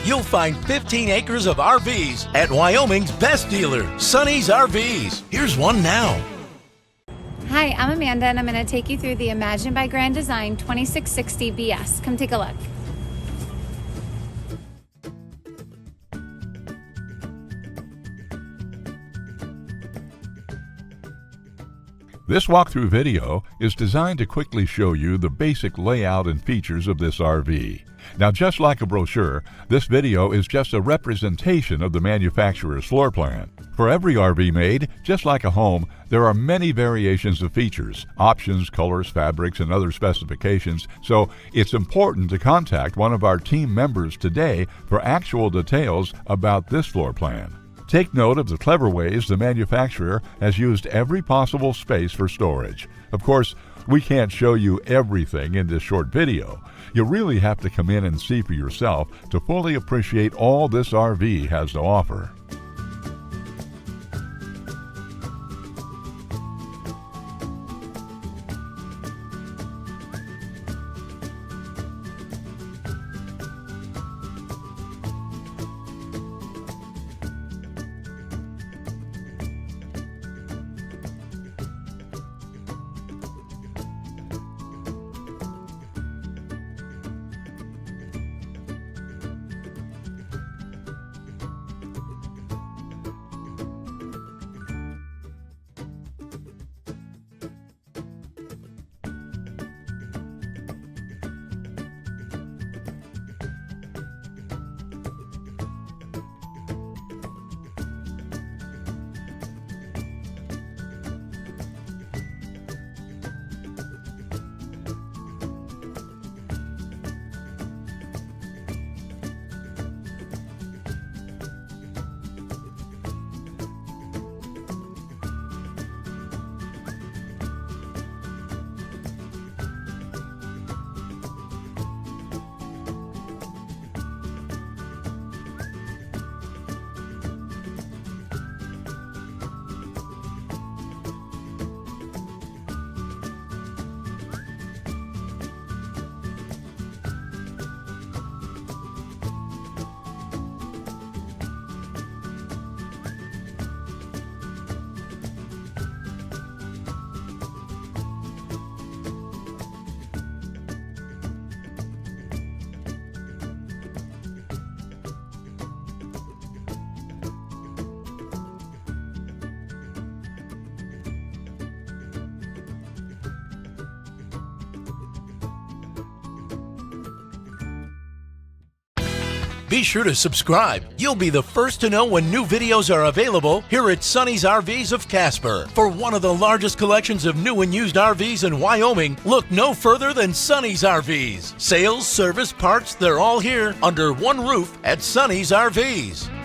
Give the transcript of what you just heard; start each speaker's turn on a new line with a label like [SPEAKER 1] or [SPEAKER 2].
[SPEAKER 1] you'll find 15 acres of RVs at Wyoming's best dealer, Sonny's RVs. Here's one now.
[SPEAKER 2] Hi, I'm Amanda, and I'm going to take you through the Imagine by Grand Design 2660BS. Come take a look.
[SPEAKER 3] This walkthrough video is designed to quickly show you the basic layout and features of this RV. Now, just like a brochure, this video is just a representation of the manufacturer's floor plan. For every RV made, just like a home, there are many variations of features, options, colors, fabrics, and other specifications, so it's important to contact one of our team members today for actual details about this floor plan. Take note of the clever ways the manufacturer has used every possible space for storage. Of course, we can't show you everything in this short video. You really have to come in and see for yourself to fully appreciate all this RV has to offer.
[SPEAKER 1] Be sure to subscribe. You'll be the first to know when new videos are available here at Sonny's RVs of Casper. For one of the largest collections of new and used RVs in Wyoming, look no further than Sonny's RVs. Sales, service, parts, they're all here under one roof at Sonny's RVs.